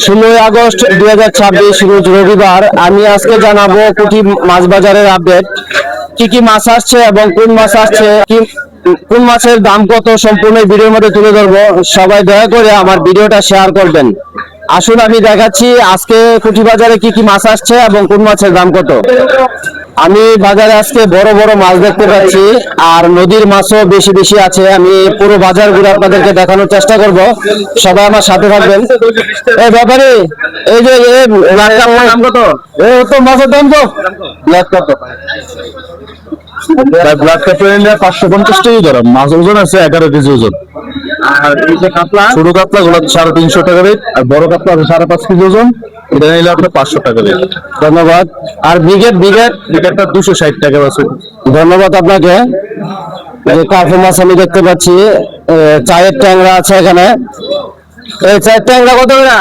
16 August 2026 রোজ রবিবার। আমি আজকে জানাবো কুটি মাছ বাজারের আপডেট, কি কি মাছ আসছে এবং কোন মাছ আসছে, কোন মাছের দাম কত, সম্পূর্ণ ভিডিওর মধ্যে তুলে ধরবো। সবাই দয়া করে আমার ভিডিওটা শেয়ার করবেন। আসুন আমি দেখাচ্ছি আজকে কুটি বাজারে কি কি মাছ আসছে এবং কোন মাছের দাম কত। আমি বাজারে আজকে বড় বড় মাছ দেখতে পাচ্ছি, আর নদীর মাছও বেশি বেশি আছে। আমি পুরো বাজার ঘুরে আপনাদেরকে দেখানোর চেষ্টা করব, সবাই আমার সাথে থাকবেন। এই ব্যাপারে এই যে দাম কত, তো মাছের দাম তো ব্ল্যাক কত, ব্ল্যাক কাপড় 550 টাকা ধরাম। মাছ ওজন আছে 11 কেজি ওজন। আর এই যে কাতলা, ছোট কাতলা গুলো 350 টাকা রেট, আর বড় কাতলা আছে 5.5 কেজি ওজন, এটা নিলে আপনার 500 টাকা রেট। ধন্যবাদ। আর ব্রিগেডটা 260 টাকা আছে। ধন্যবাদ আপনাকে। কার্পু মাছ আমি দেখতে পাচ্ছি, চায়ের ট্যাংরা আছে এখানে। এই চায়ের ট্যাংরা কত করে?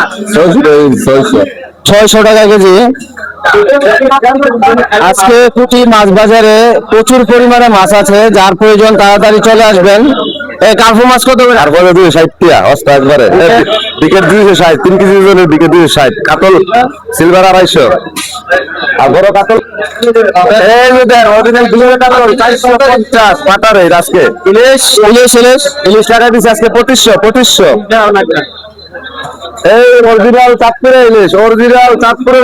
600 টাকা কেজি। আজকে কুটি মাছ বাজারে প্রচুর পরিমাণে মাছ আছে, যার প্রয়োজন তাড়াতাড়ি চলে আসবেন। এই কার্পু মাছ কত করে? 260 টাকা অস্তা একবারে। বিকেট 260, 3 কেজি ওজনের বিকেট 260। কাতল সিলভার 250। আর বড় কাতল এই যে দেন অরিজিনাল দুলের কাতল 450 পাটারে। আজকে ইলিশ টাকা দিছে আজকে 2500। এই অরিজিনাল চাঁদপুরের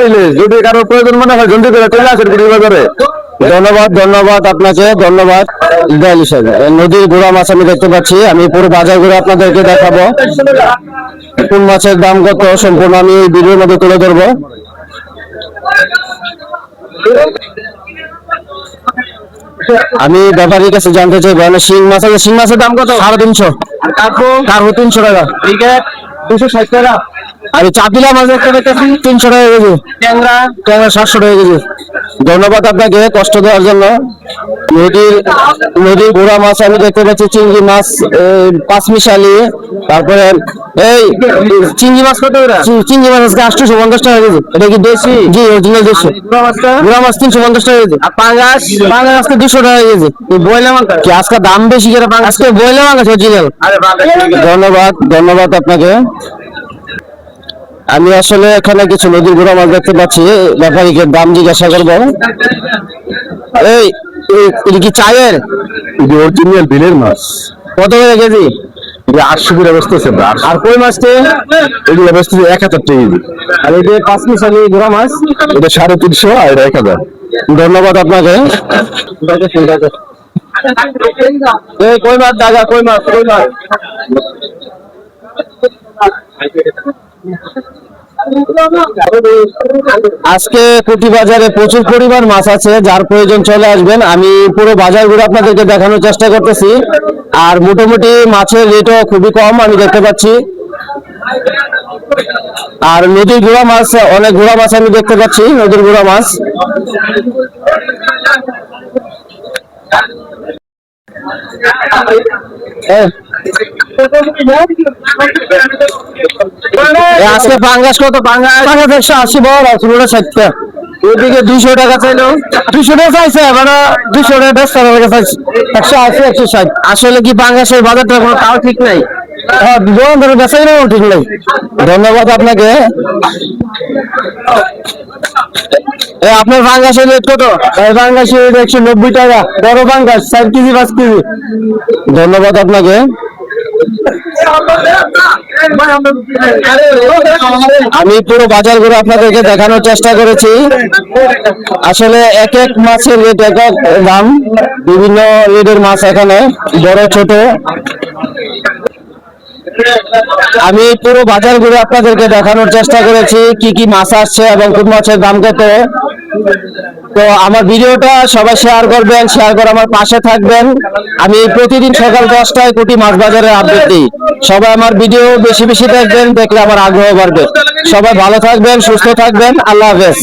ইলিশ, যদি কারোর প্রয়োজন মনে হয় জলদি করে চলে আসেন কুটি বাজারে। ধন্যবাদ আপনাকে, ধন্যবাদ। নদীর গুড়া মাছ আমি দেখতে পাচ্ছি। আমি পুরো বাজার ঘুরে আপনাদেরকে দেখাবো কোন মাছের দাম কত, সম্পূর্ণ আমি এই ভিডিওর মধ্যে তুলে ধরবো। আমি ব্যাপারীর কাছে জানতে চাইবো, শিং মাছ আছে, শিং মাছের দাম কত? 350। কার্পু 300 টাকা, 260 টাকা। আর চাপিলা মাছ একটা দেখতেছি 300 টাকা কেজি। ট্যাংরা 700 টাকা কেজি। ধন্যবাদ আপনাকে কষ্ট দেওয়ার জন্য। নদীর গোড়া মাছ আমি দেখতে পাচ্ছি, চিংড়ি মাছ 5 মিশালি। তারপরে এই চিংড়ি মাছ কত? চিংড়ি মাছ আজকে 850 টাকা কেজি। এটা কি দেশি? জি, অরিজিনাল দেশি। গোড়া মাছ 350 টাকা কেজি। আর পাঙ্গাস আজকে 200 টাকা কেজি। বয়লা মাছ কি আজকে দাম বেশি করে? আজকে বয়লা মাছ অরিজিনাল। ধন্যবাদ আপনাকে। আমি আসলে এখানে কিছু নদীর গোড়া মাছ দেখতে পাচ্ছি, ব্যাপারীকে দাম জিজ্ঞাসা করবো। এই কি চায়ের অরিজিনাল বিলের মাছ কত করে কেজি? 800 করে বসতেছে। আর কই মাছটা? এগুলো বসতেছে 1000 টাকা কেজি। আর এই যে 5 মিশালি গোড়া মাছ, এটা 350 আর এটা 1000। ধন্যবাদ আপনাকে। এই কই মাছ দাদা, কই মাছ। আজকে কুটি বাজারে প্রচুর পরিমাণ মাছ আছে, যার প্রয়োজন চলে আসবেন। আমি পুরো বাজার ঘুরে আপনাদেরকে দেখানোর চেষ্টা করতেছি। আর মোটামুটি মাছের রেটও খুবই কম আমি দেখতে পাচ্ছি। আর নদীর গুড়া মাছ, অনেক গুড়া মাছ আমি দেখতে পাচ্ছি, নদীর গুড়া মাছ। আজকে পাঙ্গাস কত? পাঙ্গাস 180 বড়, 60 টাকা। ওইদিকে 200 টাকা চাইলো, 200 টাকা চাইছে, এবার 200 টাকা 10 টাকা চাইছে। 180, 160। আসলে কি পাঙ্গাসের বাজারটা কোনো তাও ঠিক নাই। বেচাই না ঠিক নাই। ধন্যবাদ আপনাকে। আপনার পাঙ্গাসের রেট কত? পাঙ্গাসের 190 টাকা, বড় পাঙ্গাস 4 কেজি 5 কেজি। ধন্যবাদ আপনাকে। আমি পুরো বাজার ঘুরে আপনাদেরকে দেখানোর চেষ্টা করেছি। আসলে এক এক মাছের রেট এক এক দাম, বিভিন্ন রেটের মাছ এখানে, বড় ছোট। আমি পুরো বাজার ঘুরে আপনাদেরকে দেখানোর চেষ্টা করেছি কি কি মাছ আসছে এবং কোন মাছের দাম কত। তো আমার ভিডিওটা সবাই শেয়ার করবেন, শেয়ার করে আমার পাশে থাকবেন। আমি প্রতিদিন সকাল 10টায় কুটি মাছ বাজারের আপডেট দিই। সবাই আমার ভিডিও বেশি বেশি দেখবেন, দেখলে আমার আগ্রহ বাড়বে। সবাই ভালো থাকবেন, সুস্থ থাকবেন। আল্লাহ হাফেজ।